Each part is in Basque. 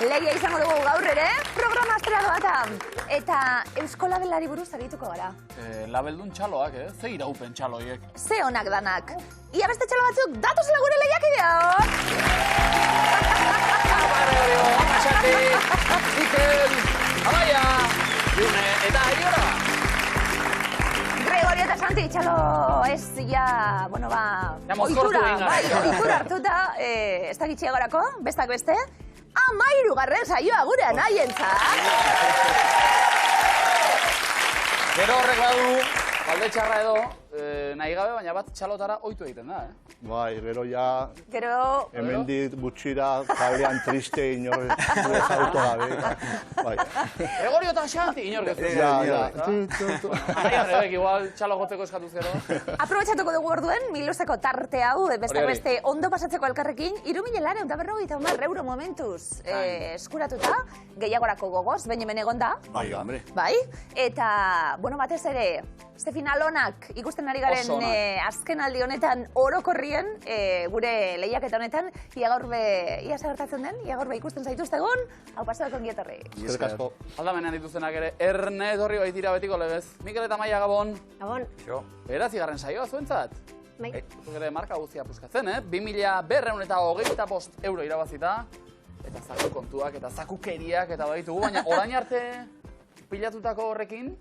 Leia izango dugu gaur ere, programa estrado bata. Eta Eusko Labelari buruz arituko gara. Labeldun txaloak, ze iraupen txaloiek. Ze onak danak. Ia beste txalo batzuk, datuzela gure lehiakideok! Amaxati, Ikel, Amaia, June eta Aiora. Gregorio eta Santi, txalo ez, ohitura hartuta, ez da gitxiagorako, bestak beste, 13. saioa gure anaientzat. Gero horrek badu, balde txarra edo, nahi gabe, baina bat txalotara ohitu egiten da, Bai, gero ja, Gero... hemendik gutxira, kalean triste inor ezautu gabe. Bai. Gregorio eta Xanti, inor gezu. Ja. Anaia rebek, igual txalo gotzeko eskatuz gero. Aprobetxatuko dugu orduen, miluzeko tarte hau, bestak beste ondo pasatzeko elkarrekin, 3.950 euro momentuz eskuratuta, gehiagorako gogoz, baina hemen egon da. Bai, hombre. Bai, eta, batez ere, ze final onak ikusten ari garen azken aldi honetan orokorrien gure lehiaketa honetan, ia gaur gertatzen den, ia gaur ikusten zaituztegun, hau pasatu ongi etorri. Eskerrik asko. Aldamenean dituztenak ere, Erne etorri baitira betiko legez. Mikel eta Maia Gabon. Gabon. Beratzigarren saioa zuentzat. Bai. Ere marka guztia puskatzen, 2.225 euro irabazita. Eta zaku kontuak, eta zakukeriak, eta baditugu, baina orain arte pilatutako horrekin,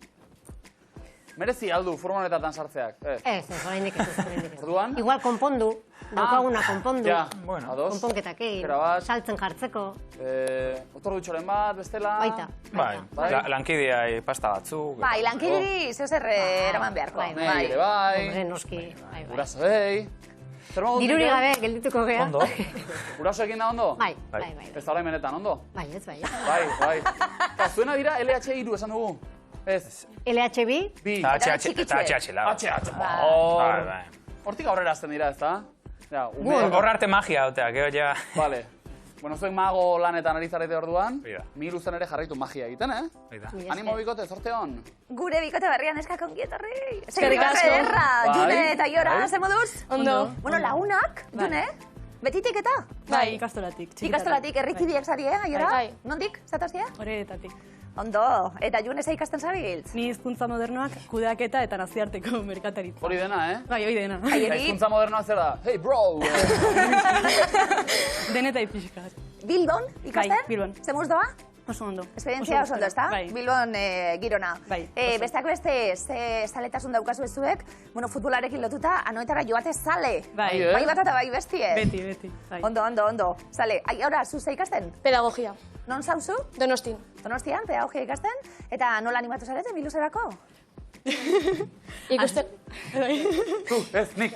merezi aldu furgonetatan sartzeak. Ez, horreinik ez. Orduan? Igual konpondu, daukaguna konpondu. Ja, ados. Konponketakin, saltzen jartzeko. Otor dutxoren bat, bestela... Baita. Bai, lankideai pasta batzuk. Bai, lankidiri zeuzer eraman beharko. Neire, bai. Hombre, noski. Gurasoei. Diruri gabe, geldituko gea. Ondo. Gurasoekin da ondo? Bai. Ez da orain benetan, ondo? Bai, ez bai. Bai. Eta zuena dira LH3 esan dugu? Ez. LHB? Eta HH la. Hortik aurrera azten dira, ez da? Horra arte magia duteak, gero ja... Vale. Bueno, zuen mago lanetan ari zarete orduan, Miluzen ere jarraitu magia egiten, Animo bikote, zorte hon? Gure bikote berrian eskak ongi etorri. Eskerrik asko. June eta Iora, ze moduz? Ondo. Bueno, lagunak, June, betitik eta? Bai, ikastolatik. Ikastolatik, herrikideak zari, Iora? Bai. Nondik, zatozia? Horretatik. Ondo, eta June ze ikasten zabiltz? Ni hizkuntza modernoak kudeaketa eta nazioarteko merkataritza. Hori dena, Bai, hori dena. Eta hizkuntza modernoa zer da? Hey, bro! Denetai pixkat. Bilbon ikasten? Bai, Bilbon. Ze muz doa? Oso ondo. Esperientzia oso ondo, ezta? Bai. Bilbon girona. Bai. Besteak beste, ze zaletasun daukazu ezuek, futbolarekin lotuta, anoetara joate zale. Bai. Bai bat eta bai bestie. Beti. Ondo. Zale, ora, zu ze ikasten? Pedagogia. Non zauzu? Donostin. Donostian, pedagogia ikasten, eta nola animatu zarete, Biluzerako? Ikusten... Ez, nik,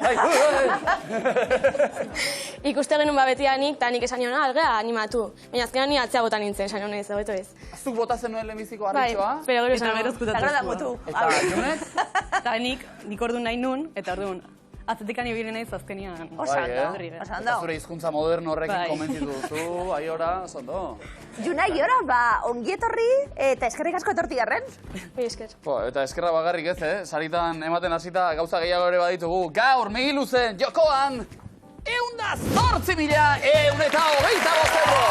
Ikusten genuen babetianik, eta nik esan niona, algea animatu. Baina azkenan ni atzeagotan nintzen, esan niona ez, hobeto ez. Zuk botazen nuen lehenbiziko Bai, arritxoa? pero gero Eta esan gero niona. Eta gero da mutu. Eta Junek? Eta nik orduan nahi nun, eta orduan atzetikani ibili naiz azkenian. Oso ondo. Eta zure hizkuntza moderno horrekin komentitu duzu, Aiora, oso ondo. Juna, Iora, ongi etorri eta eskerrik asko etorti garren. Esker. Eta eskerra bagarrik ez, Saritan ematen hasita gauza gehiago ere baditugu. Gaur, Miluzen, jokoan, 108.125 euro!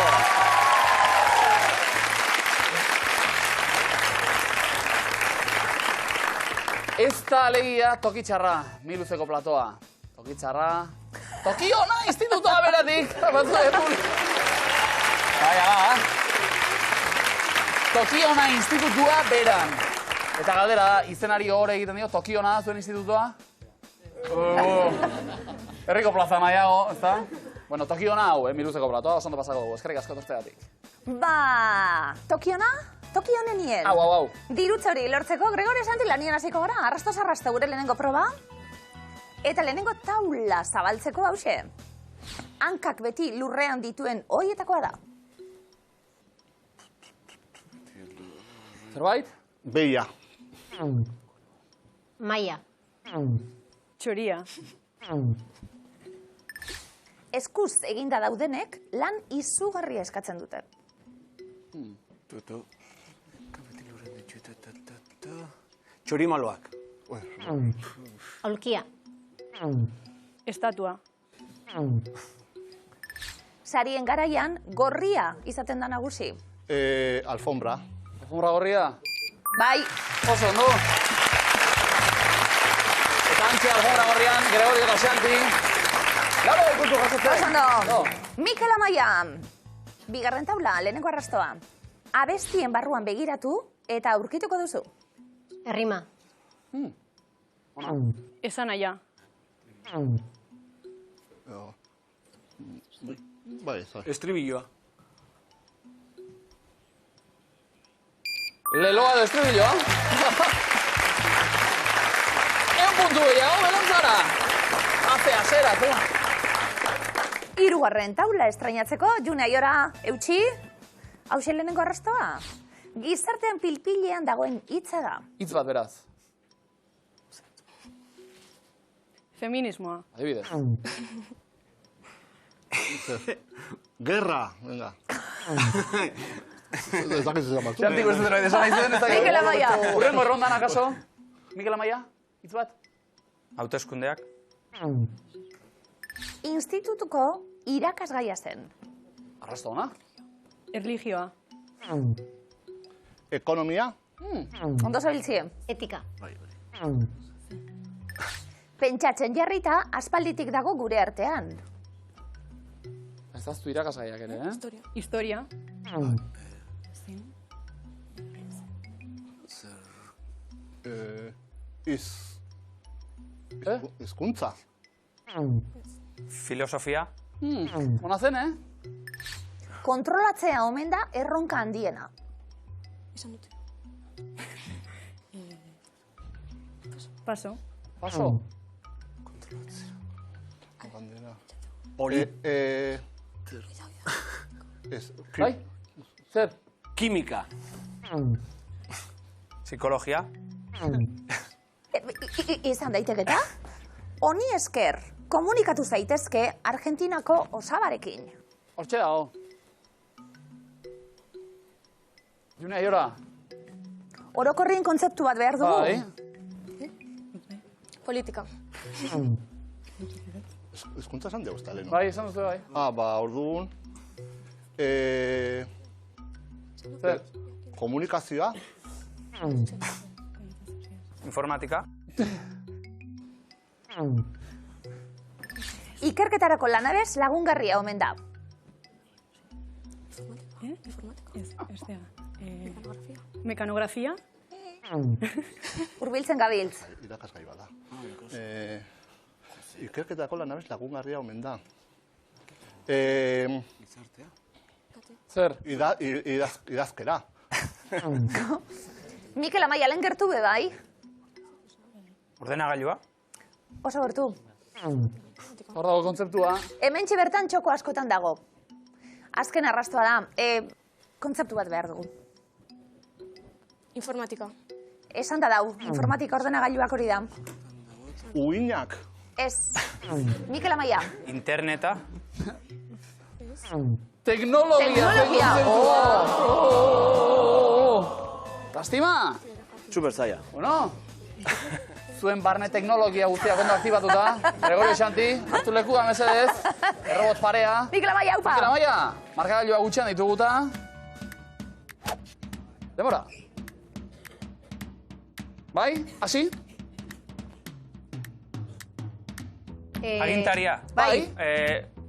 Ez da alegia tokitxarra, Miluzeko platoa. Tokitxarra... Toki ona institutoa beratik! Toki ona institutua beran. Eta galdera da, izenari hor egiten dio, toki ona zuen institutoa? Herriko plaza nahiago, ez da? Bueno, toki ona hau, Miluzeko platoa, oso ondo pasako dugu, eskerrik asko torteatik. Toki ona? Toki honenien. Hau. Dirutza hori lortzeko, Gregorio Santi lanian hasiko gara, arrasto gure lehenengo proba. Eta lehenengo taula zabaltzeko hause. Hankak beti lurrean dituen hoietakoa da. Zerbait? Beia. Maia. Txoria. Eskuz eginda daudenek lan izugarria eskatzen dute. Txorimaloak. Aulkia. Estatua. sarien garaian gorria izaten da nagusi? Alfombra. Alfombra gorria? Bai. Oso, ondo. Eta antxe alfombra gorrian, Gregorio eta Xanti. Garo, ikultu jasotzen. Oso, ondo. Mikel Amaia, bigarren taula, lehenengo arrastoa. Abestien barruan begiratu eta aurkituko duzu. Errima. Esan aia. Bai, zai. Estribilloa. Leloa de estribilloa. Puntu gehiago, belantzara! Azea, zera, tu! Hirugarren taula estrainatzeko, June Aiora, eutxi, hauxe lehenengo arrastoa. Gizartean pilpilean dagoen hitza da. Hitz bat beraz. Feminismoa. Adibidez. Guerra, venga. Ez dakizu zan batzu. Xanti, ez dut esan nahi zen, ez dakizu. Mikel Amaia. Urrengo errondan, akaso? Mikel Amaia, hitz bat? Hauteskundeak. Institutuko irakasgaia zen. Arrasto ona? Erligioa. Ekonomia. Ondo zabiltzie. Etika. Pentsatzen jarrita, aspalditik dago gure artean. Ez daztu irakasgaiak ere, eh? Historia. Hizkuntza. Filosofia. Ona zen, eh? Kontrolatzea omen da erronka handiena. Paso. Paso. Hori. Bai? Zer? Kimika. Psikologia. Izan daiteketa? Honi esker, komunikatu zaitezke Argentinako osabarekin. Hortxe dago. June Aiora. Orokorrien kontzeptu bat behar dugu. Bai. Politika. Hizkuntza esan dugu, lehenu. Bai, esan duzu, bai. Orduan. Zer? Komunikazioa. Informatika. Ikerketarako lanabez lagungarria omen da. Mekanografia. Hurbiltzen gabiltz. Irakasgai bada. Ikerketako lanabez lagungarria omen da. Zer? Idazkera. Mikel Amaia, lehen gertu be bai? Ordenagailua. Oso gertu. Hor dago kontzeptua. Hementxe bertan txoko askotan dago. Azken arrastoa da. Kontzeptu bat behar dugu. Informatika. Esan da dau, informatika ordenagailuak hori da. Uinak. Ez. Mikel Amaia. Interneta. Teknologia. Teknologia. Lastima? Super zaila. Bueno, zuen barne teknologia guztiak ondo aktibatuta. Gregorio Xanti, hartu lekua mesedez. Errobot parea. Mikel Amaia, upa! Mikel Amaia, markagailua gutxean dituguta. Demora. Bai, hasi? Agintaria. Bai.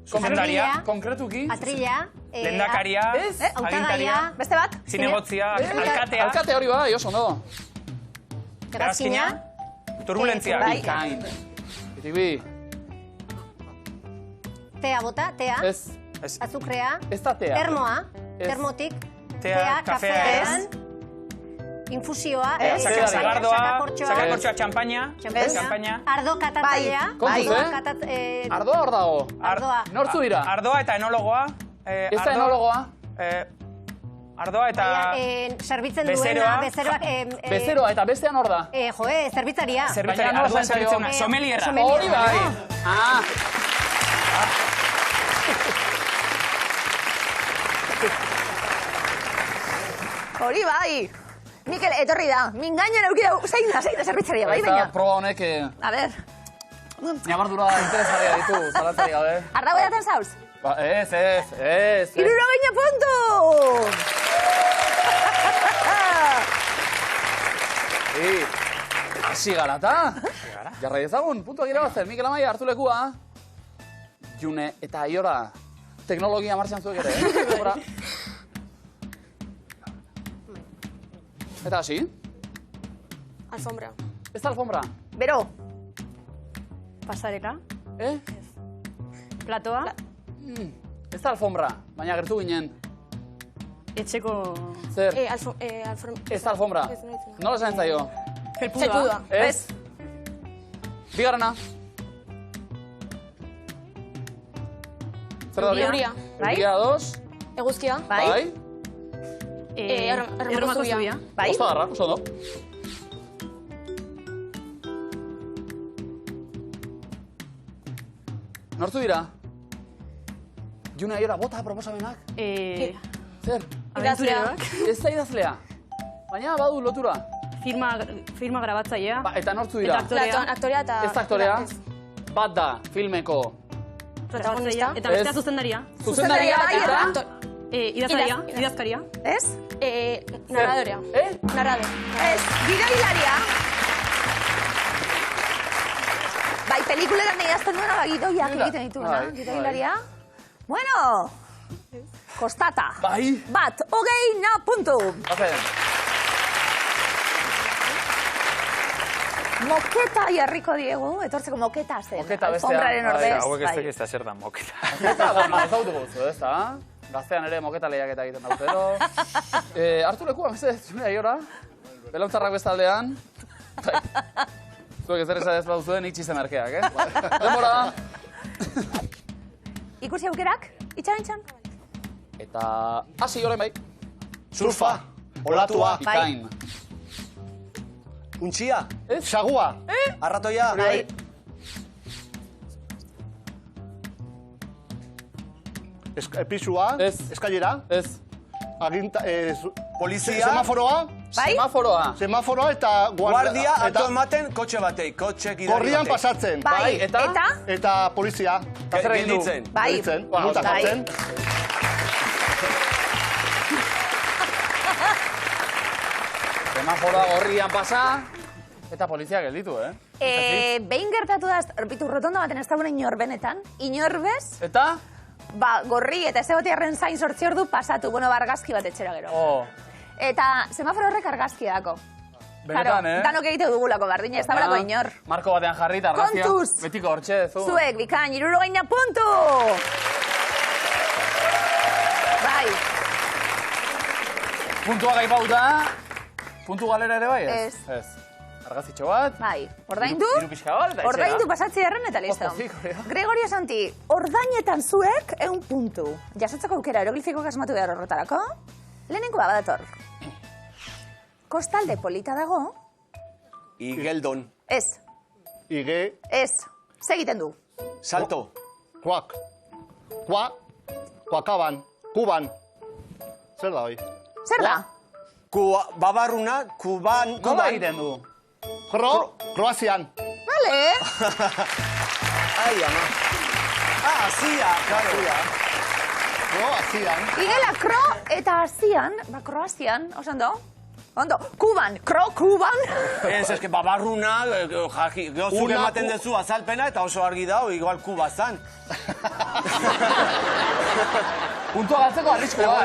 Zuzendaria. Konkretuki. Atrilla. Lehendakaria. Agintaria. Beste bat? Zinegotzia. Alkatea. Alkate hori bai, oso ondo. Hegazkina. Turbulentzia. Bai. Kain. Bitik bi. Tea bota, tea. Ez. Azukrea. Ez da tea. Termoa. Ez. Termotik. Tea, kafean. Infusioa. Sagardoa. Sakakortxoa. Sakakortxoa, txampaina. Txampaina. Ardo katatzailea. Kontuz, Ardoa hor dago. Ardoa. Nortzu dira? Ardoa eta enologoa. Ez da enologoa? Ardoa eta... Zerbitzen duena. Bezeroa eta bestean hor da? Zerbitzaria. Zerbitzaria, Baina ardoa nola zerbitzena. Somelierra. Hori bai. Hori bai. Mikel, etorri da. Mingainen aurki dugu. Zein da zerbitzaria, bai, baina. Proba honek... A ber. Ñabardura interesgarria ditu, zalantzari gabe. Arda goiaten zauz? Ba, ez. 60 puntu! Hasi gara, eta? Jarrai ezagun, puntuak irabazten, Mikel Amaia, hartu lekua. June eta Aiora, teknologia martxan zuek ere, Eta hasi? Alfombra. Ez da alfombra? Bero. Pasarela. Platoa. Ez da alfombra, baina gertu ginen. Etxeko... Zer? Alfombra. Ez da alfombra. Nola esan zaio? Felpudua. Ez? Bigarrena. Zer da hori? Euria. Euria, dos. Eguzkia. Bai. Erromako zubia. Bai? Ostadarra, oso ondo. Nortu dira? June Aiora, bota proposamenak? Zer? Aventureroak. Ez da idazlea. Baina badu lotura. Firma grabatzailea. Eta nortu dira? Aktorea eta... Ez da aktorea. Bat da filmeko. Protagonista. Eta bestea zuzendaria. Zuzendaria eta... Idazkaria. Ez? Narradorea. Narrador. Ez, gidoilaria. Bai, pelikuleran idazten duena, gidoiak egiten dituena. Gidoilaria. Bueno, kostata. Bai. Bat, 20 puntu. Moketa jarriko diegu, etortzeko moketa zen. Moketa bestea. Alfombraren ordez. Hauek ez tekiz da zer da moketa. Moketa, ez dautuko zu, ez da? Gaztean ere moketa lehiaketa egiten dautero. Hartu lekua, June Aiora. Belauntzarrak bestaldean. Zuek ez ere ez badu zuen, itxizen merkeak, Denbora. Ikusi aukerak, itxan. Eta hasi orain bai. Surfa. Olatua. Bikain. Untxia. Sagua. Arratoia. Bai. Pisua. Ez. Eskailera. Ez. Polizia. Semaforoa. Bai? Semaforoa eta Guardia ato ematen kotxe batei. Kotxe gidari batei. Gorrian pasatzen. Bai, eta? Eta polizia. Gelditzen. Bai. Multa jartzen. Semaforoa gorrian pasa, eta polizia gelditu, Behin gertatu da, orbitu rotonda baten ez dagoen inor benetan, inorbez, Eta? gorri eta ez egotiarren zain 8 ordu pasatu, argazki bat etxera gero. Eta semaforo horrek argazki dako. Benetan, Danok egite dugulako, bardina, ez dagoelako inor. Marko batean jarri eta argazkia. Kontuz! Betiko hortxe, zu. Zuek, bikain, 60 puntu! Bai. Puntua gai bauta. Puntu galera ere bai, Ez. Ez. Argazitxo bat. Bai, ordaindu. Hiru pixka bat, eta etxera. Ordaindu pasatzi erren eta listo. Gregorio Santi, ordainetan zuek 100 puntu. Jasotzeko aukera eroglifiko asmatu behar horretarako. Lehenengoa badator. Kostalde polita dago. Igeldon. Ez. Ige. Ez. Segiten du. Salto. Kuak. Kuakaban. Kuban. Zer da hoi? Zer da? Babarruna, Kuban. Nola egiten du? Kroazian. Vale. Ai, ama. Azia, claro. Kroazian. Igela kro eta azian, Kroazian, ondo? Ondo, Kuban, Kuban. Ez, eske babarruna, zure ematen dezu azalpena eta oso argi dago, igual Kuba zan. Puntua galtzeko arriskoa,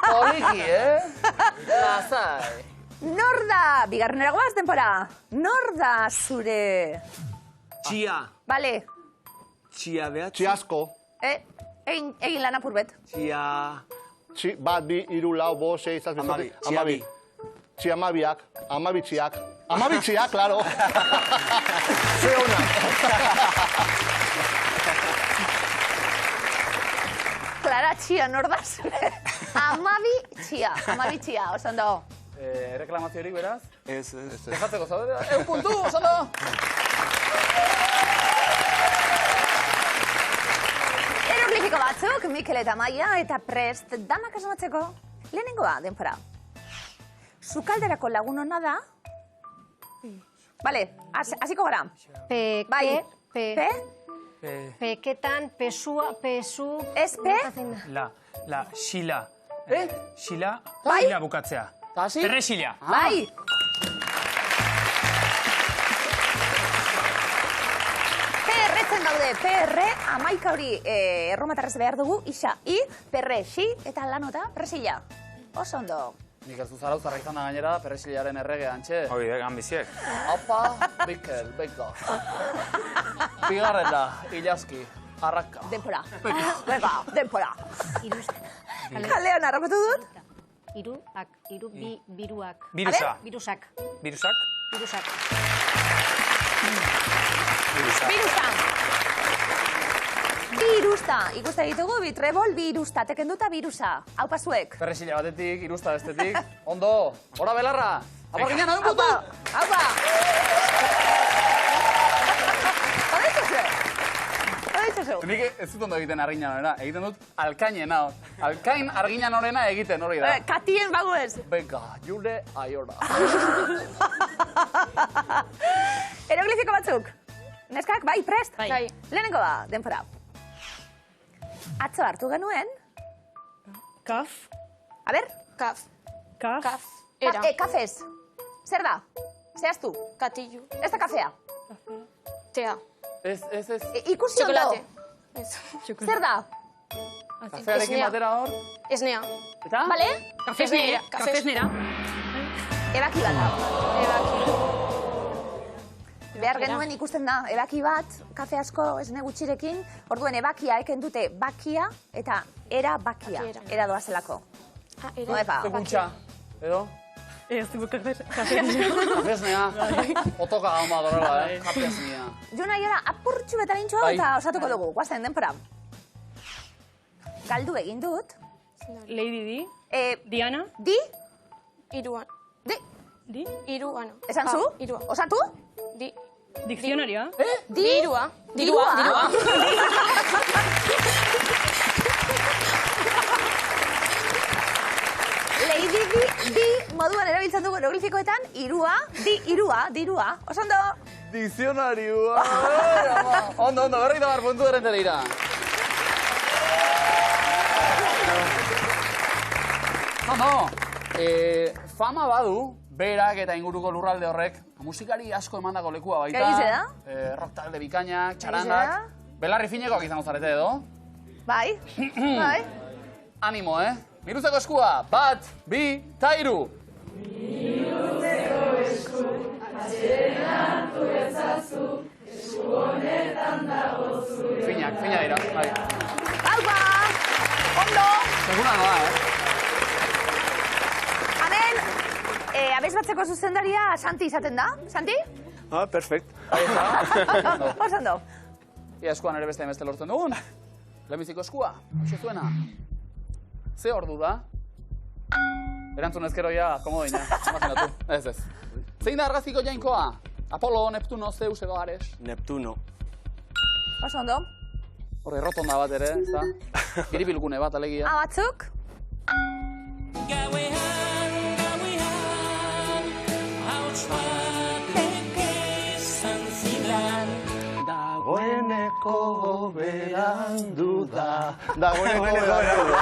Poliki, Lazai. Nor da, bigarrenera goaz denpora, nor da zure... Txia. Vale. Txia behat. Txiasko. Egin lan apur bet. Txia... Bat, bi, iru, lau, bo, sei, zazpi, Amabi. Amabi. Txiamabiak. Amabitxiak. Amabitxiak, klaro. Ze ona. Klara txia, nor da zure? Amabi txia, oso ondo. Reklamaziorik beraz? Ez. Dejatzeko zaudera. 1 puntu, oso ondo. Eroglifiko batzuk, Mikel eta Maia, eta prest danak asmatzeko. Lehenengoa, denpora. Sukalderako lagun hona da. Bale, hasiko gara. Bai. Peketan, pesua, pesu... Ez, pe? Xila. Xila, Bai. xila bukatzea. Eta hasi? Perrexila. Bai. Perretzen daude, perre, amaika hori erromatarrez behar dugu, isa, perre, xi, eta lanota, perresila. Oso ondo. Nik ez duzarau zarra izan da gainera, perresilaren errege, antxe. Hoi, ganbiziek. Apa, Mikel, beika. Bigarren da, ilazki, arraka. Denpora. Bega, denpora. Iruzak. Kalean harrapatu dut. Biruak. Birusa. Birusak. Birusak? Birusak. Birusta. Birusta. Ikusten ditugu, bitrebol, birusta. Teken duta birusa. Hau pasuek. Perresila batetik, irusta bestetik. Ondo, ora belarra. Aparginan, hau putu! Haupa. Horaitzuzu. Nik ez dut ondo egiten arginan horrena. Egiten dut alkainena. Alkain arginan horrena egiten hori da. Katien bago ez. Venga, jure aiora. Eroglifiko batzuk. Neskak, bai, prest? Bai. Lehenengo da, denpora. Atzo hartu genuen. Kaf. A ber, Kaf. Kaf. Kaf. Era. kafez. Zer da? Zehaztu. Katillu. Ez da kafea. Tea. Ez. Ikusi ondo. Txokolate. Zer da? Kafearekin Esnea. batera hor. Esnea. Eta? Bale? Esnea. Kafesnera. Ebaki bat da. Ebaki. Behar genuen ikusten da, ebaki bat, kafe asko esne gutxirekin, orduen ebakia eken dute bakia eta era bakia. Bakiera. Era doazelako. Era. Oepa. Zekuntxa. Edo? Ez dugu kafesnera. Kafesnea. Otoka gaun bat horrela, Kafesnea. Jo nahi gara, apurtxu betarintxo Bai. eta osatuko dugu, guazen denpora. Galdu egin dut. Lady Di. Diana. Di? Iruan. Di? Di. Iruan. Esan zu? Irua. Osatu? Di. Dikzionaria. Di? Dirua. Dirua. Lady di moduan erabiltzen dugu eroglifikoetan, irua, dirua. Osondo? Dizionarioa. Ondo, berri da bar puntu errentera ira. Fama badu, berak eta inguruko lurralde horrek, musikari asko emandako lekua baita. Gaize da? Rock talde bikainak, txarandak. Belarri finekoak izango zarete edo. Bai, bai. Animo, Miruzeko eskua, 1, 2, eta 3. Finak dira, bai. Aupa! Ondo! Segura noa, Hemen, abez batzeko zuzendaria Santi izaten da. Santi? Perfect. Osondo. Ia eskuan ere beste lortzen dugun. Lehenbiziko eskua, hoxe zuena. Ze ordu da? Erantzun ezkero ja, komodoina, imaginatu. Ez. Zein da argazkiko jainkoa? Apolo, Neptuno, Zeus edo Ares? Neptuno. Osondo. Horre, rotonda bat ere, ez da? Biribilgune bat, alegia. Batzuk? Dagoeneko berandu da. Dagoeneko berandu da.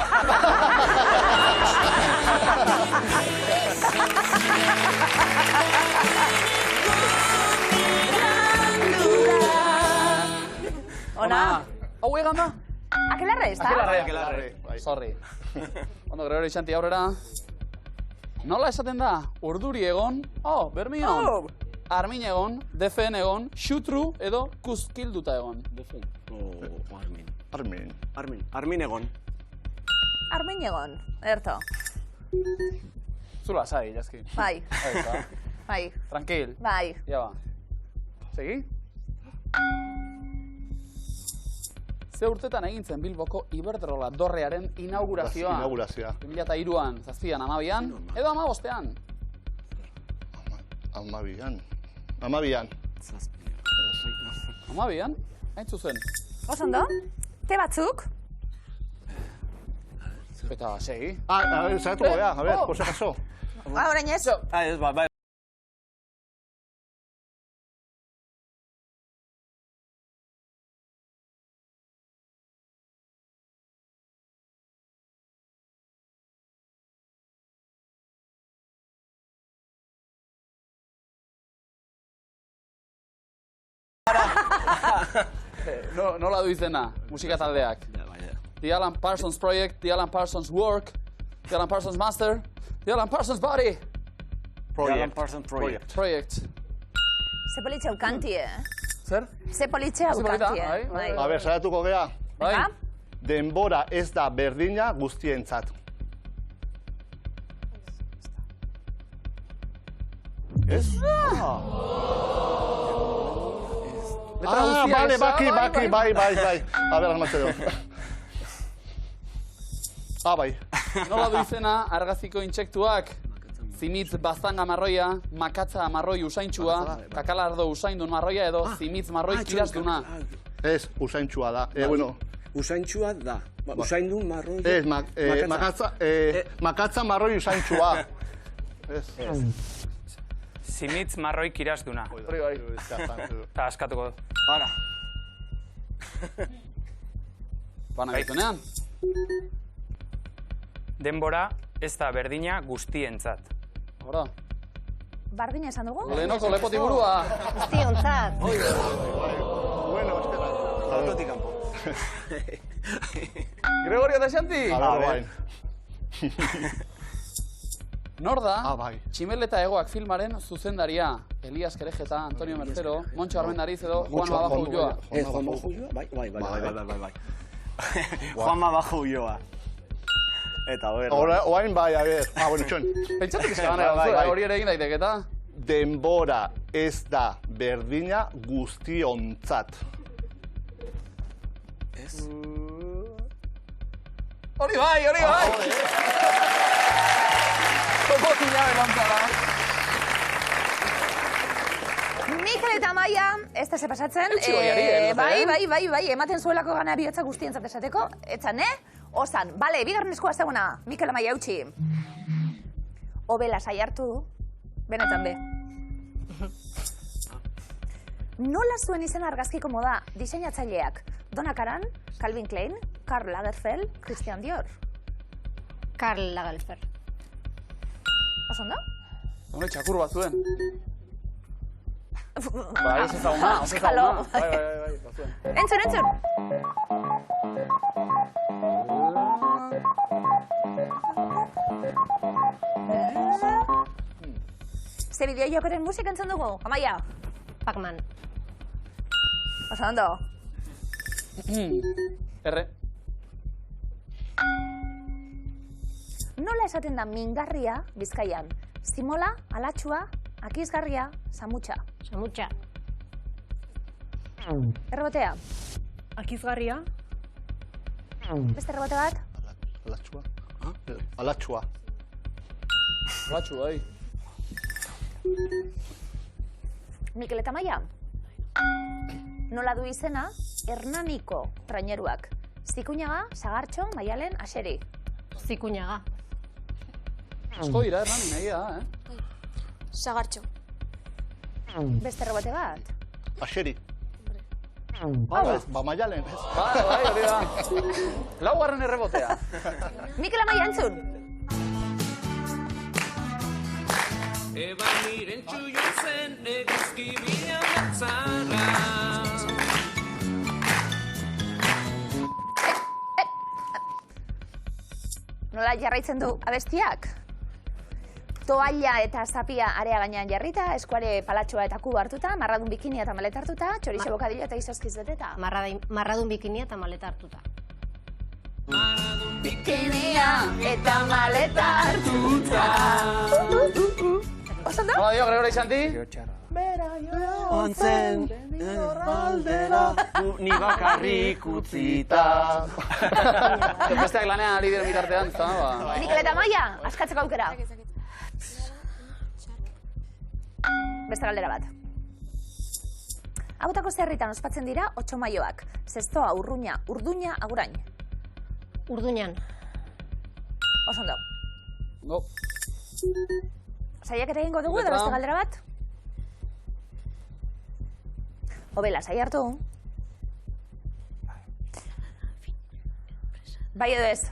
Ona? Hau egan da? Akelarre, ez da? Akelarre. Sorry. Ondo, Gregori Xanti aurrera. Nola esaten da? Urduri egon, Bermion. Armin egon, Defen egon, Xutru edo Kuzkilduta egon. Defen. Armin. Armin. Armin egon. Armin egon, erto. Zula, sai, jazki. Bai, bai, Tranquil. bai. Ya ba. Segi? Ze urtetan egin zen Bilboko Iberdrola dorrearen inaugurazioa? Inaugurazioa. 2003an, 7an, 12an, edo 15an? 12an. 12an? Hain zuzen. Osondo? Te batzuk? Eta segi. Zagatuko gea, a ver, por si acaso. Orain ez? Ez, bai. Nola du izena, musika taldeak? The Alan Parsons Project, The Alan Parsons Work, The Alan Parsons Master, The Alan Parsons Body. Alan Parsons Project. Project. Ze politxe aukantie, Zer? Ze politxe Ze polita, aukantie. bai. A ber, saiatuko gea. Bai. Venga. Denbora ez da berdina guztientzat. Ez? Letra guztiak Bale, eza, bai. A ber, asmatze dugu. Bai. Nola du izena, argaziko intsektuak, zimitz bazanga marroia, makatza marroi usaintxua, kakalardo usaindun marroia edo zimitz marroi kirazduna. Ez, usaintxua da. Bueno, Usaintxua da. Usaindun marroi. ez, makatza marroi usaintxua. Ez. Zimitz marroi kirazduna. Hori bai. Eta askatuko. Ara. Bana gitunean. Denbora ez da berdina guztientzat. Hora. Bardina esan dugu? Lehenoko lepoti burua. Guztiontzat. Bueno, espera. Autotik kanpo. Gregorio da Xanti. A ber, Nor da, bai. Tximeleta Egoak filmaren zuzendaria. Elias Kerejeta, Antonio Mercero, Montxo Armendariz edo Juan Mabajo Ulloa. Juan Mabajo Ulloa? Bai. Juan Mabajo Ulloa. Eta hori. Oain bai, a ber. Bueno, txon. Pentsatik eskaban hori ere egin daitek eta? Denbora ez da berdina guztiontzat. Hori bai! Topotina belantzara. Mikel eta Amaia, ez da ze pasatzen. Eutsi goiari, Bai, ematen zuelako gana bihotza guztientzat esateko. Etzan, Osan, bale, bigarren eskua zegoena, Mikel Amaia eutxi. Obela sai hartu, benetan be. Nola zuen izen argazkiko moda diseinatzaileak? Donna Karan, Calvin Klein, Karl Lagerfeld, Christian Dior. Karl Lagerfeld. Osondo? Hone txakur bat zuen. Bai, ez ezaguna, Auskalo. Bai, bat zuen. Entzun! Ze bideojokeren musika entzun dugu, Amaia? Pac-Man. Osondo? Erre. Nola esaten da mingarria Bizkaian? Zimola, alatxua, akizgarria, samutxa. Samutxa. Errebotea? Akizgarria. Beste errebote bat? Alatxua. Alatxua. Latxu, bai. Mikel eta Amaia? Nola du izena Hernaniko traineruak? Zikuñaga, Sagartxo, Maialen, Aseri. Zikuñaga. Asko dira, Hernani, nagia da, Sagartxo. Beste errebote bat? Aseri. Ba, Maialen, ez? Bai, hori da. Laugarren errebotea. Mikel Amaia entzun! Eba miren txuio zen eguzki bila batzara. Nola jarraitzen du abestiak? Toalla eta zapia area gainean jarrita, eskuare palatxoa eta kubo hartuta, marradun bikinia eta maleta hartuta, txorixe bokadilla eta izozkiz beteta. Marradun bikinia eta maleta hartuta. Bikinia eta maleta hartuta. Osondo? Nola dio, Gregorio Xanti? Ontzen, aldera, ni bakarrik utzita. Besteak lanean ari diren bitartean, eta ba. Mikel eta Amaia, askatzeko aukera. Beste galdera bat. Hautako zerritan ospatzen dira 8 maioak. Zestoa, Urruña, Urduña, Agurain. Urduñan. Osondo. Go. Saiaketa egingo dugu edo beste galdera bat? Obela, sai hartu. Bai edo ez?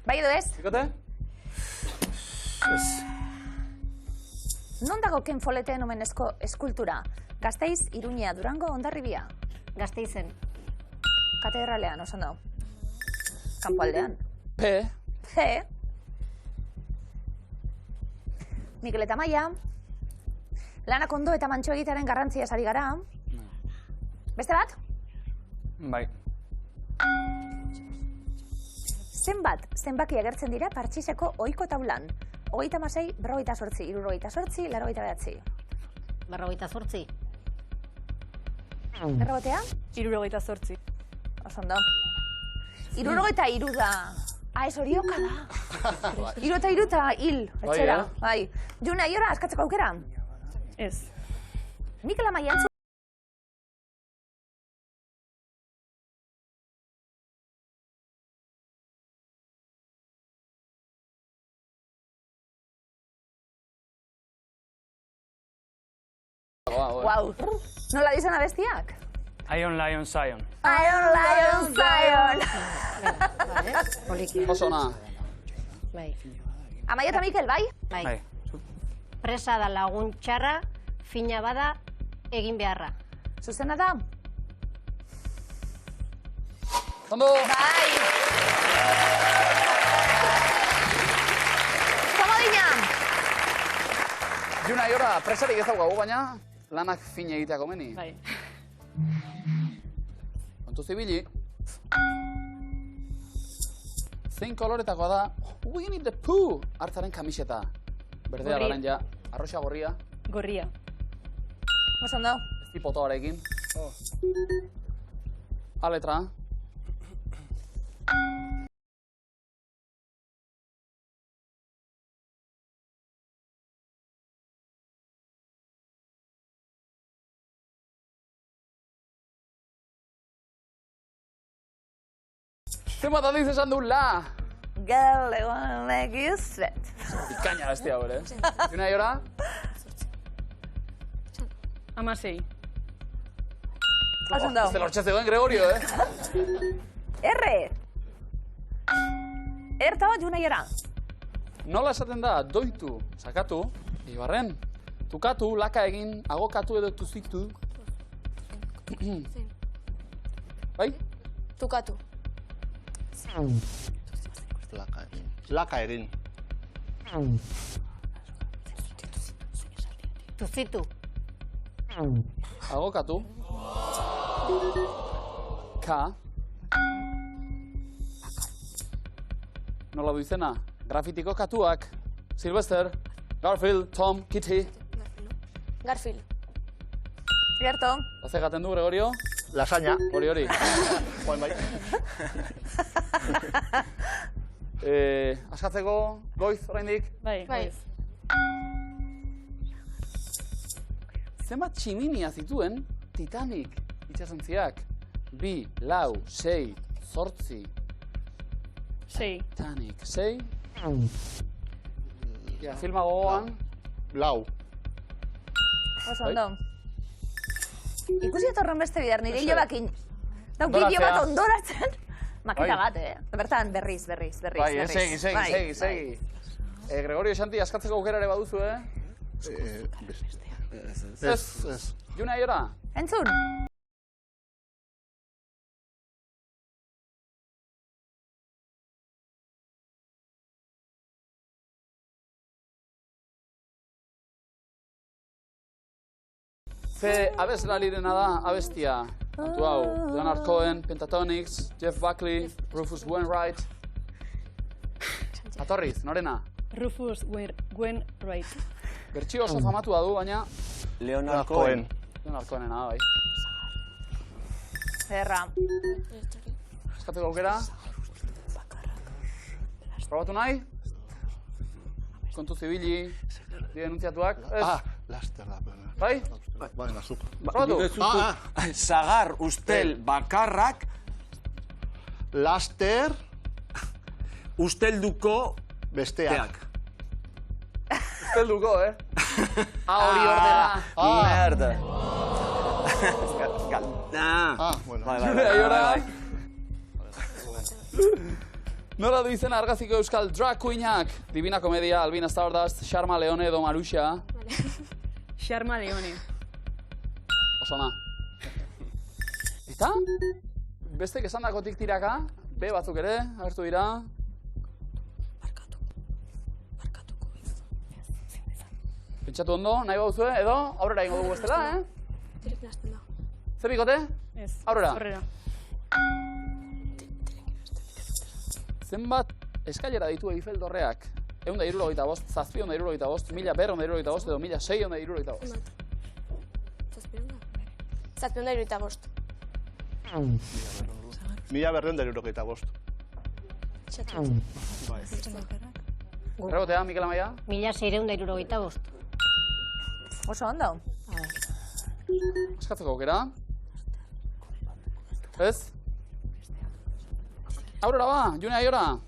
Bai edo ez? Ikote? Non dago Ken Folleteen omenezko eskultura? Gasteiz, Iruña, Durango, Hondarribia. Gasteizen. Katedralean, oso ondo. Kanpoaldean. P. C. Mikel eta Maia. Lanak ondo eta mantxo egitearen garrantziaz ari gara. Beste bat? Bai. Zenbaki agertzen dira partxiseko ohiko taulan. 36, 58, 78, 89. 48. Errobotea? 78. Oso ondo. 73 da. Ez hori oka da. 73 eta hil, etxera. Bai. Juna, iora, askatzeko aukera? Ez. Mikel Amaia entzun. Wow. Nola dizan abestiak? Ion, Lion, Zion. Ion, Lion, Zion. Oso ona. Bai. Amaia eta Mikel, bai? Bai. Presa da lagun txarra, fina bada, egin beharra. Zuzena da? Ondo! Bai! Komodina! Juna, iora, presarik ez daukagu, baina lanak fin egitea komeni. Bai. Kontu zibili. Zein koloretakoa da Winnie the Pooh hartzaren kamiseta. Berdea garen ja, arroxa gorria. Gorria. Oso ondo. Ez dipotoarekin. A letra. Zenbat aldiz esan du la? Girl, I wanna make you sweat. Ikaina bestia hor, Juna, iora? 16. Oso ondo. Ez delortxe zegoen Gregorio, R. Erto, Juna, iora. Nola esaten da, doitu, sakatu, ibarren, tukatu, laka egin, agokatu edo tuzitu. Bai? Tukatu. Laka erin. Tuzitu. Agokatu. Ka. Nola du izena? Grafitiko katuak. Sylvester, Garfield, Tom, Kitty. Garfield. Gerto. Haze gaten du, Gregorio? Lasaña. Hori. Joan bai. Askatzeko, goiz, oraindik. Bai. Bai. Zenbat tximinia zituen Titanic itxasontziak? 2, 4, 6, 8. 6. Titanic, 6. Ja, filma gogoan. Lau. Oso ondo. Ikusi etorren beste bidar, nire hilo bakin. Dau Ondoratzea. bideo bat ondoratzen. Maketa Bai. bat, Bertan, berriz. Bai, Berriz. segi. Gregorio Xanti, askatzeko aukera ere baduzu, Ez. Juna, iora? Entzun. Ze abeslalirena da abestia. Kontu hau, Leonard Cohen, Pentatonix, Jeff Buckley, Rufus Wainwright. Atorriz, norena? Rufus Wainwright. Bertsio oso famatua du, baina Leonard Cohen. Leonard Cohenena, bai. Zerra. Askatzeko aukera. Probatu nahi? Kontu zibili, denunziatuak. Laster da. Bai? Bai, nazuk. Probatu. Sagar, ustel, bakarrak, Laster, ustelduko besteak. teak. Ustelduko, hori ordena. Merda. Bueno. Jura, Nola du izena argaziko euskal drag queenak? Divina Komedia, Albina Stardust, Sharma Leone edo Maruxa. Sharma Leone. Osona. Eta? Bestek esandakotik tiraka, B batzuk ere, agertu dira. Pentsatu ondo, nahi bauzue, edo aurrera ingo dugu bestela, Direk nazten da. Zer bikote? Ez. Aurrera. Aurrera. Zenbat eskailera ditu Eiffel dorreak? 175, 775, 1275 edo 1675. Zazpion da iruita bost. 1275. Rebotea, Mikel Amaia? 1675. Oso ondo. Eskatzeko aukera. Ez? Aurora ba, June Aiora.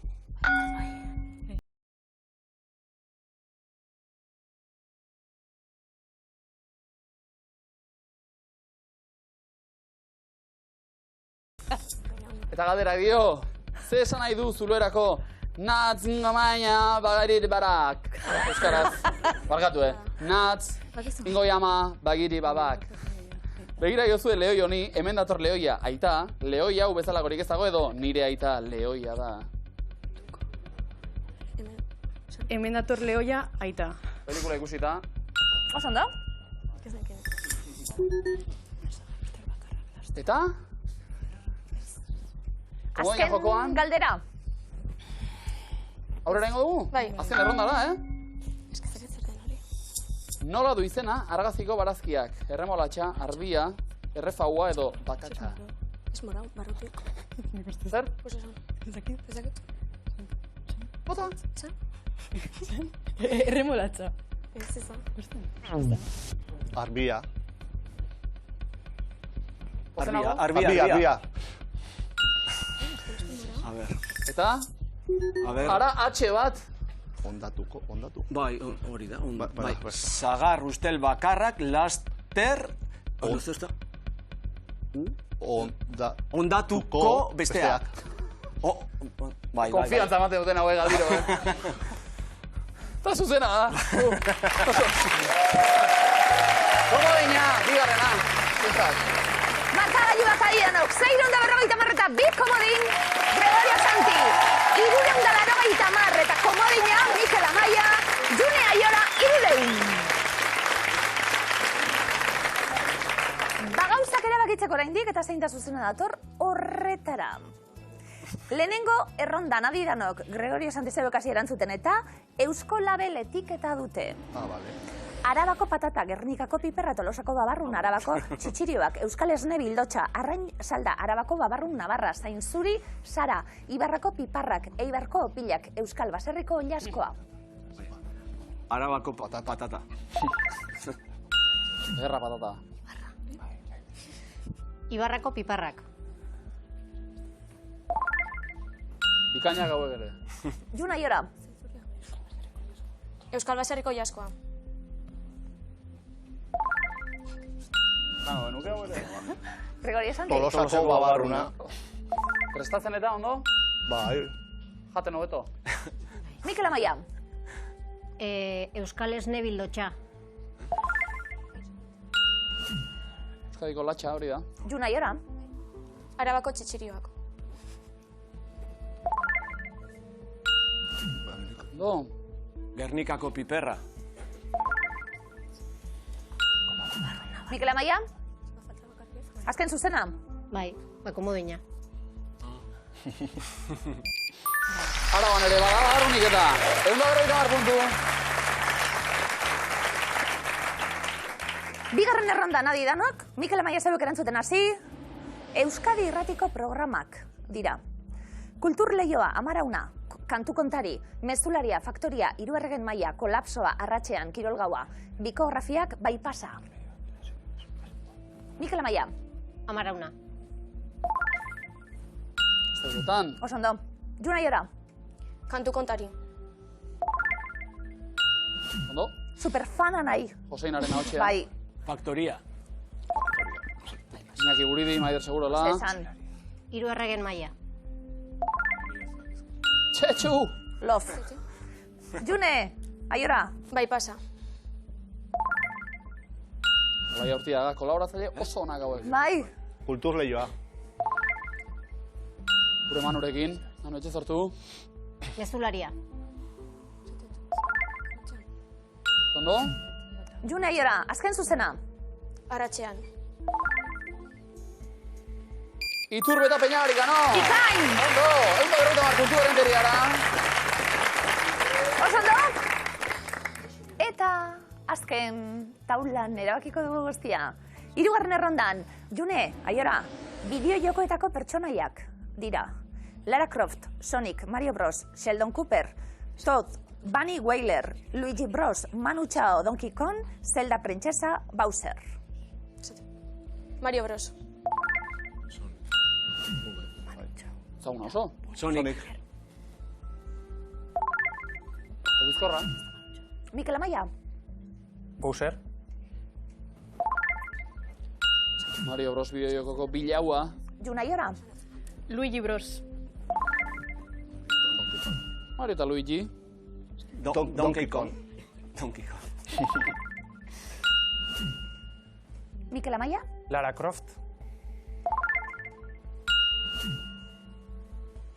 Eta galdera dio, ze esan nahi du Zuluerako natz ngamaina bagarir barak. Euskaraz, barkatu, natz ingoiama bagiri babak. Begira jozue lehoi honi, hemen dator lehoia aita, lehoi hau bezalakorik ez dago edo nire aita lehoia da. Hemen dator lehoia aita. Pelikula ikusita. Oso ondo? Eta? Komodia jokoan? Galdera. Aurrera ingo dugu? Bai. Azken erronda da, Eske zer den hori. Nola du izena argazkiko barazkiak? Erremolatxa, arbia, errefaua edo bakatxa. Ez morau, barrutik. Zer? Pues esan. Ezakit. Bota? Txan? Erremolatxa. Ez izan. Arbia. Arbia. A ver. Eta? A ver. Ara H bat. Ondatuko. Bai, hori da. Bai. Sagar ustel bakarrak, laster... Ondatuko besteak. Bai. Konfiantza ematen duten hauek galdiro, Eta zuzena da. Komodina, bigarrena. Zuzak. Markagailu bat ari danok, 650 eta 2 komodin, Gregorio Santi. 390 eta komodina, Mikel Amaia, June Aiora, 300. Gauzak erabakitzeko oraindik eta zein da zuzena dator horretara. Lehenengo errondan adi danok Gregorio Santi zebekasi erantzuten eta Eusko Label etiketa dute. Bale. Arabako patata, Gernikako piperra, Tolosako babarrun, Arabako txitxirioak, Euskal Esne Bildotxa, Arrain Salda, Arabako babarrun Navarra, Zainzuri, Sara, Ibarrako piparrak, Eibarko opilak, Euskal Baserriko olaskoa. Arabako patata. Erra patata. Ibarrako piparrak. Bikainak hauek ere. June Aiora. Euskal Baserriko jaskoa. Nuke hau ere. Gregorio Santi. Tolosako babarruna. Prestatzen eta ondo? Bai. Jaten hobeto. Mikel Amaia. Euskal Esne Bildotxa. Euskadiko latxa hori da. June Aiora. Arabako txitxirioak. Ondo. Gernikako piperra. Mikel Amaia. Azken zuzena. Bai, komodina. Araban ere, bagarrunik eta. 150 puntu. Bigarren errondan adi danok, Mikel Amaia zebek erantzuten hasi, Euskadi Irratiko programak dira. Kultur Leioa, Amarauna, Kantu Kontari, Mezularia, Faktoria, Hiruerregen Maila, Kolapsoa, Arratxean, Kirolgaua, Bikografiak, Baipasa. Mikel Amaia. Amarauna. Zeuretan. Oso ondo. June Aiora. Kantu kontari. Ondo? Superfana nahi. Joseinaren ahotxea. Bai. Faktoria. Iñaki Guridi, Maider Segurola. Zesan. Hiruerregen Maila. Txetxu! Lof. June Aiora. Bai pasa. Bai, Urtiaga, kolaboratzaile oso onak hauek. Bai. Kultur lehioa. Gure Manurekin, Manu etxe sortu. Mezularia. Ondo? June Aiora, azken zuzena. Aratxean. Iturbe eta Peñagari gano! Ikain! Ondo! Egun da berretan kultu erenteriara. Oso ondo? Eta azken taulan erabakiko dugu guztia. 3. errondan, June Aiora, bideo-jokoetako pertsonaiak dira. Lara Croft, Sonic, Mario Bros, Sheldon Cooper, Todd, Bunny Wailer, Luigi Bros, Manu Chao, Donkey Kong, Zelda Princesa, Bowser. Mario Bros. Zaguna oso. Sonic. Bizkorra. Mikel Amaya, Bowser. Mario Bros bideojokoko bilaua. June Aiora, Luigi Bros. Mario eta Luigi. Donkey Kong. Donkey Kong. Mikel Amaya, Lara Croft.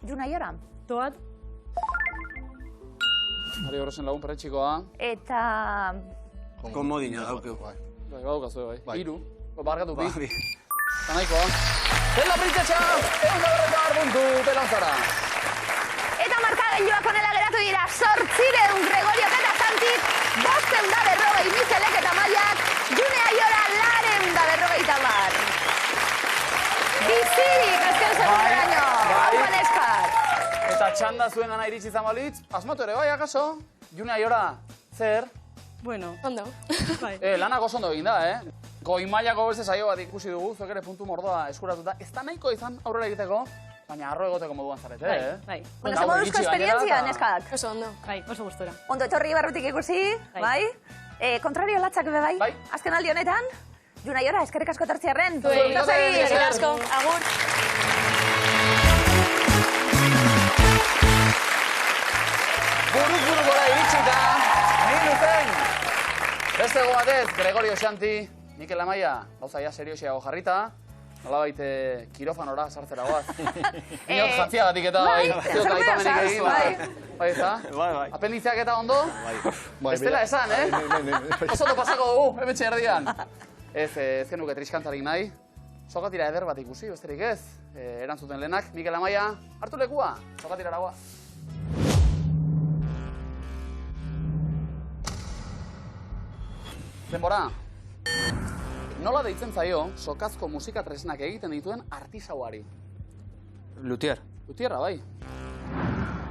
June Aiora, Toad. Mario Brosen lagun perretxikoa. eta Komodina daukeu. Bai, badaukazu, bai. Hiru. Barkatu, bi. Bai. Eta nahikoa. Zelda Princesa! Egun da berretan puntu pelanzara. Eta markagailuak onela geratu dira, 800 Gregoriok eta Santik, 540 Mikelek eta Maiak, June Aiora 450. Bizirik, azken segunderaino, hauan eskar. Eta txanda zuen gana iritsi izan balitz, asmatu ere bai, akaso? June Aiora, zer? Bueno, Ondo. bai. Lanak oso ondo egin da, Goi mailako beste saio bat ikusi dugu, zuek ere puntu mordoa eskuratuta. Ez da nahiko izan aurrera egiteko, baina arro egoteko moduan zarete, Bai. Bueno, zer moduzko esperientzia, eta- neskak. Oso ondo. Bai, oso gustora. Ondo etorri barrutik ikusi, bai? Kontrario latzak be bai? Bai. Azken aldi honetan, June Aiora, eskerrik asko etortziarren. Zuei. Ondo segi. Eskerrik asko. Agur. Buruz buru gora iritsita, minuzen! Beste ego batez, Gregorio Xanti, Mikel Amaya, gauza ja serioxeago jarrita, nolabait kirofanora sartzera goaz. Inot jantziagatik eta Bai, zio eta aitamenik sorpresa, egin. bai. Bai, ezta? Bai. Apenditzeak eta ondo? Bai, Ez dela esan, bai. Oso ondo pasako dugu, hemetxe erdian. Ez genuke triskantzarik nahi. Sokatira eder bat ikusi, besterik ez. Erantzuten lehenak, Mikel Amaya, hartu lekua, sokatirara goaz. Denbora. Nola deitzen zaio sokazko musika tresnak egiten dituen artisauari? Luthier. Luthierra, bai.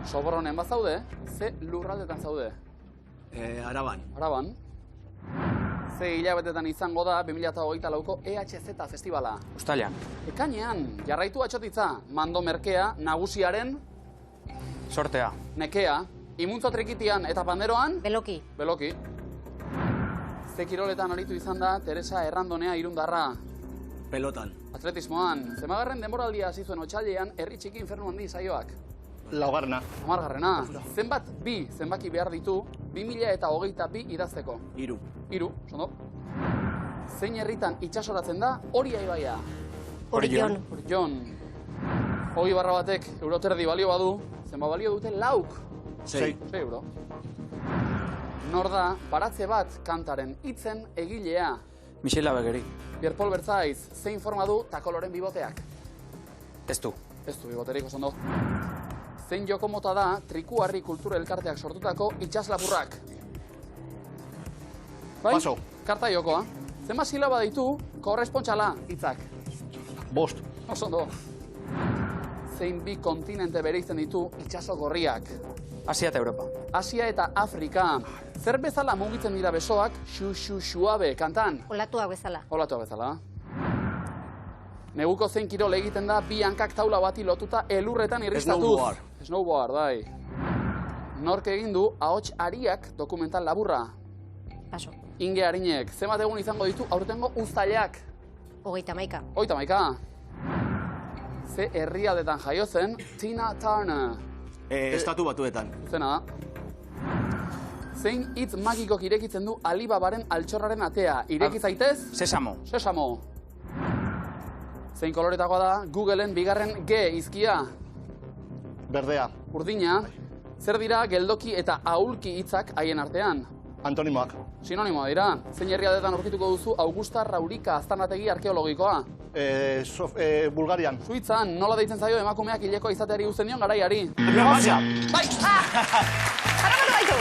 Sobronen bat zaude, ze lurraldetan zaude? Araban. Araban. Ze hilabetetan izango da 2024ko EHZ festivala. Uztailan. Ekainean, jarraitu atxotitza, mando merkea, nagusiaren, Sortea. nekea, imuntzo trikitian eta panderoan, Beloki. beloki. Ze kiroletan aritu izan da Teresa Errandonea irundarra. Pelotan. Atletismoan, zemagarren denboraldia hasi zuen otsailean herri txiki infernu handi saioak. Laugarna. 10. Zenbat bi zenbaki behar ditu 2022 idazteko? 3. 3, ondo. Zein herritan itsasoratzen da Oria ibaia? Orion. Orion. 20/1 euroterdi balio badu, zenbat balio dute lauk? 6. 6 euro. Nor da baratze bat kantaren hitzen egilea? Michela Begeri. Pierpol Bertzaiz, zein forma du takoloren biboteak? Ez du. Ez du biboterik oso ondo. Zein joko mota da Trikuharri Kultura Elkarteak sortutako itsaslapurrak? Bai? Paso. Karta jokoa. Zenbat silaba ditu korrespontxala hitzak? 5. Oso ondo. Zein bi kontinente bereizten ditu itsaso gorriak? Asia eta Europa. Asia eta Afrika. Zer bezala mugitzen dira besoak xu-xu-xuabe kantan? Olatuak bezala. Olatua bezala. Neguko zein kirol egiten da bi hankak taula bati lotuta elurretan irristatuz. Snowboard. Snowboard, bai. Nork egin du ahots ariak dokumental laburra? Paso. Inge Arinek, zenbat egun izango ditu aurtengo uztailak? 31. 31. Ze herrialdetan jaio zen Tina Turner. Estatu Batuetan. Zena da. Zein hitz magikok irekitzen du Alibabaren altxorraren atea? Ireki zaitez? Sesamo. Sesamo. Zein koloretakoa da Googleen bigarren G izkia? Berdea. Urdina. Zer dira geldoki eta aulki hitzak haien artean? Antonimoak. Sinonimoa dira. Zein herrialdetan aurkituko duzu Augusta Raurika aztarnategi arkeologikoa? Bulgarian. Suitzan, nola deitzen zaio emakumeak hilekoa izateari uzten dion garaiari? Negozia! Bai! Harrapatu baitu!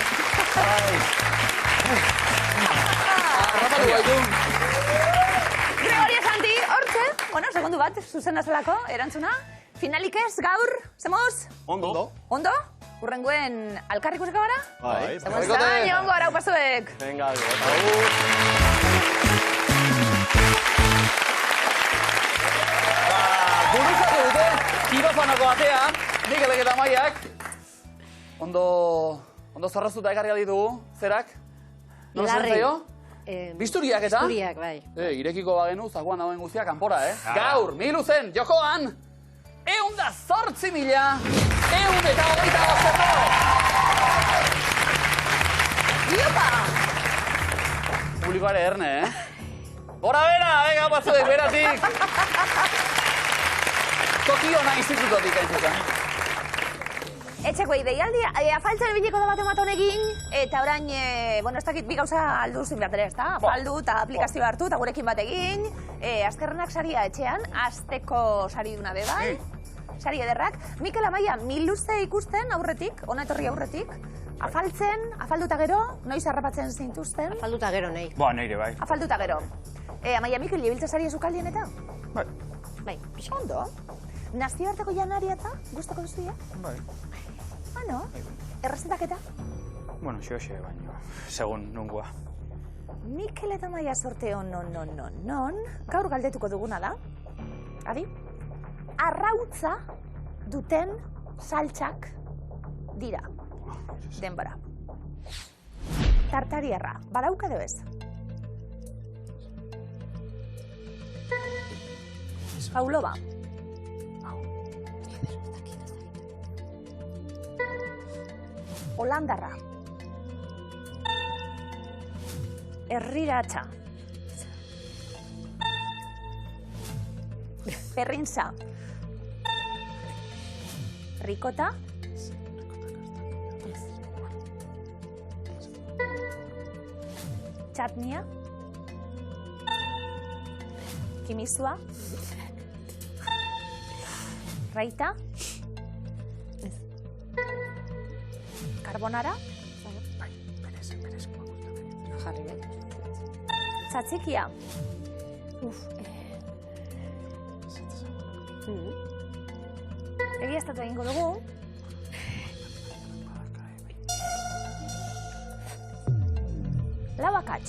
Harrapatu baitu! Gregorio Santi, hortze, bueno, segundu bat, zuzena zelako, erantzuna. Finalik ez, gaur, zemoz? Ondo. Ondo? Urrenguen alkarrikusiko gara? Bai. Zemoz da, niongo arau pasuek. Venga, Gurutzatu dute, kirofanako atea, Mikelek eta Maiak. Ondo zorroztuta ekarri ditugu, zerak? Nola zen zaio? Bisturiak eta? Bisturiak, bai. Irekiko bagenu, zakuan dagoen guztia kanpora, Gaur, miluzen, jokoan, 108.000 Iopa! Publikoare erne, Bora bera, venga, batzuek, beratik! Toki ona institutotik, hain zuzen. Etxeko ideialdi, afaltzen bileko da bat honekin, eta orain, bueno, ez dakit bi gauza aldu zin behar dira, ez da? Afaldu eta aplikazioa hartu eta gurekin bat egin, azkerrenak saria etxean, azteko sari duna bebai, sari ederrak. Mikel Amaia, miluze ikusten aurretik, ona etorri aurretik, afaltzen, afalduta gero, noiz harrapatzen zintuzten? Afalduta gero nahi. Neire bai. Afalduta gero. Amaia, Mikel, jebiltza sari ezukaldien eta? Bai. Bai, pixka ondo. Nazioarteko janaria eta, guztoko duzia? Bai. Ano, errezetak eta? Xoxe, baina, segun nungoa. Mikel eta Maia sorteo non, gaur galdetuko duguna da, adi? Arrautza duten saltxak dira, denbora. Tartariarra, badauka edo ez? Pauloba. Holandarra. Herriratxa. Perrintza. Rikota. Txatnia. Kimizua. Raita. Carbonara. Jarri bai. Txatzikia. Egiaztatu egingo dugu. Labakatx.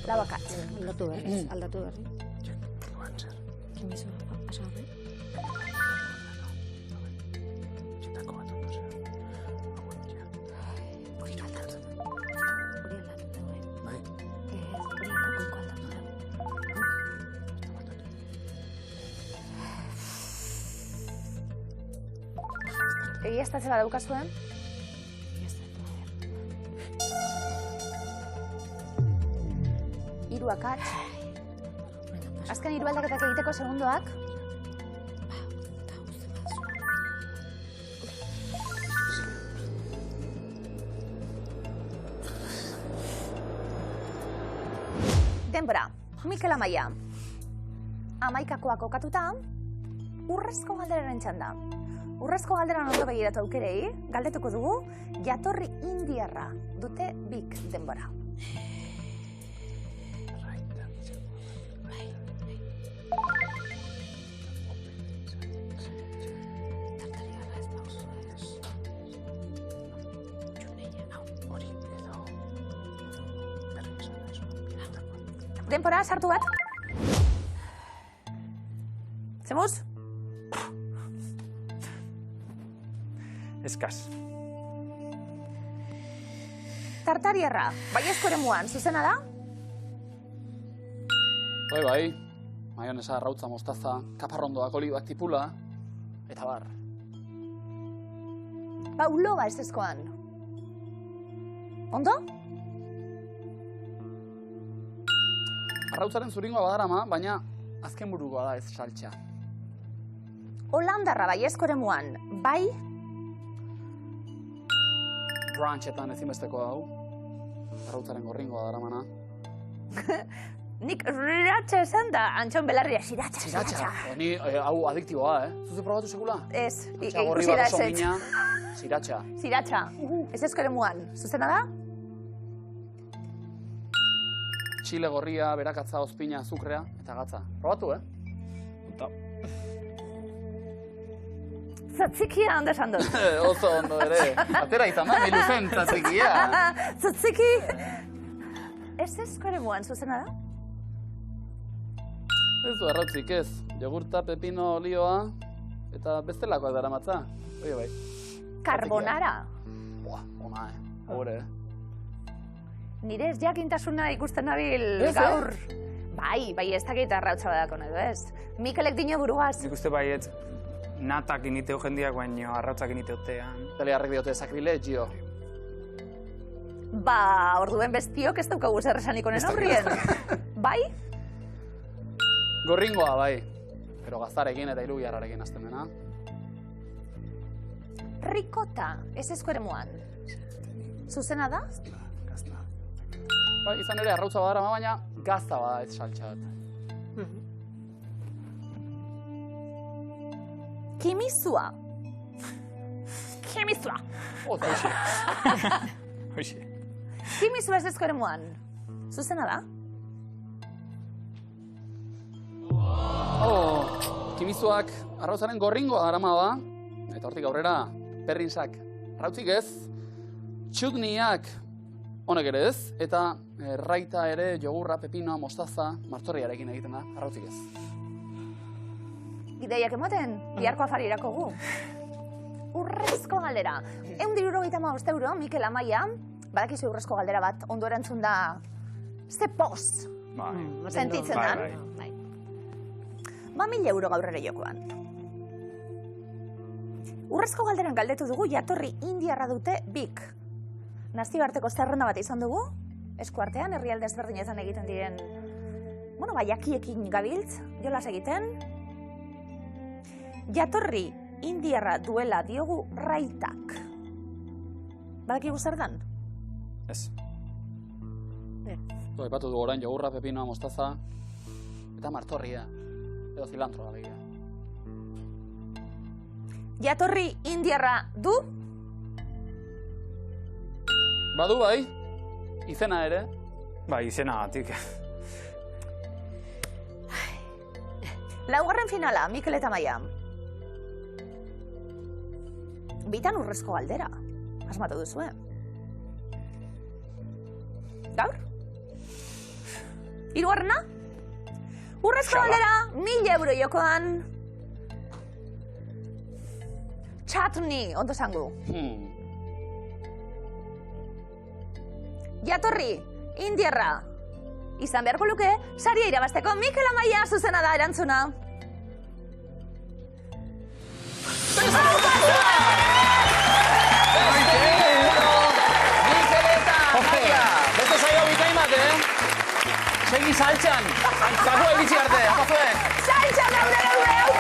Labakatx. Aldatu berri. Kimizua, pasa horre. Hori aldatu. Bai. Hori goiko aldatu da. Egiaztatzea daukazuen? Hiru akats. Azken hiru aldaketak egiteko segundoak. Denbora, Mikel Amaia. Amaikakoa kokatuta, urrezko galderaren txanda. Urrezko galderan ondo begiratu aukerei, galdetuko dugu, jatorri indiarra dute bik denbora. Denbora, sartu bat. Zemuz? Eskaz. Tartariarra, baiezko eremuan, zuzena da? Bai, maionesa, arrautza, mostaza, kaparrondoak, olibak, tipula, eta bar. Ba, uloba ez ezkoan. Ondo? Arrautzaren zuringoa badarama, baina azken burukoa da ez saltxa. Holandarra bai eskoremuan, bai? Brunchetan ezinbesteko hau. Arrautzaren gorringoa daramana. Nik riratxa esan da, antxon belarria, siratxa. Ni hau adiktiboa, Zuzu probatu sekula? Ez, Gorri ikusi bat da oso ezetz. mina, siratxa. Siratxa, ez eskoremuan, zuzena da? Txile gorria, berakatza, ozpina, azukrea, eta gatza. Probatu, Zatzikia ondo esan dut. Oso ondo ere. Atera izan da, miluzen zatzikia. Zatziki! Ez eskoremuan, zuzena da? Ez du arrautzik ez. Jogurta, pepino, olioa, eta bestelakoak daramatza. Oie bai. Carbonara. Buah, ona, Hore, Nire ez jakintasuna ikusten nabil gaur. Bai, ez dakit arrautza badako edo ez. Mikelek dino buruaz. Nik uste baiet, natak initeu jendiak, baino arrautzak initeutean. Telearrek diote sakrilegio. Ba, orduen bestiok ez daukagu zer esanik honen aurrien. Bai? Gorringoa, bai. Pero gaztarekin eta irugiarrarekin hasten dena. Rikota, ez eskoremuan. Zuzena da? Bai, izan ere, arrautza badarama, baina gazta bada ez saltxa bat. Kimizua. Kimizua. Hoxe. Kimizua ez eskoremuan. Zuzena da? Kimizuak arrautzaren gorringoa darama ba, eta hortik aurrera, perrinsak arrautzik ez, txutniak honek ere ez, eta raita ere jogurra, pepinoa, mostaza, martorriarekin egiten da, arrautzik ez. Ideiak ematen, biharko afarirako gu. Urrezko galdera. 175 euro, Mikel Amaia, badakizu urrezko galdera bat, ondo erantzun da, ze poz sentitzen dan. Bai. Ba, 1000 euro gaur ere jokoan. Urrezko galderan galdetu dugu jatorri indiarra dute bik. Nazioarteko zerrenda bat izan dugu, eskuartean, herrialde ezberdinetan egiten diren, jakiekin gabiltz, jolas egiten. Jatorri indiarra duela diogu raitak. Badakigu zer dan? Ez. Aipatu dugu orain jogurra, pepinoa, mostaza, eta martorria, edo zilantroa alegia. Jatorri indiarra du? Badu bai, izena ere. Bai, izenagatik. Laugarren finala, Mikel eta Maia. Bitan urrezko galdera. Asmatu duzue. Gaur? Hirugarrena? Urrezko galdera, 1000 euro jokoan. Chutney, ondo zangu. Jatorri, indiarra. Izan beharko luke, saria irabazteko Mikel Amaia zuzena da erantzuna. Mikeleta, Amaia! Beste saio bikaimat, Segi saltxan! Zagoa iritsi arte, amazuek! Saltxan, eure!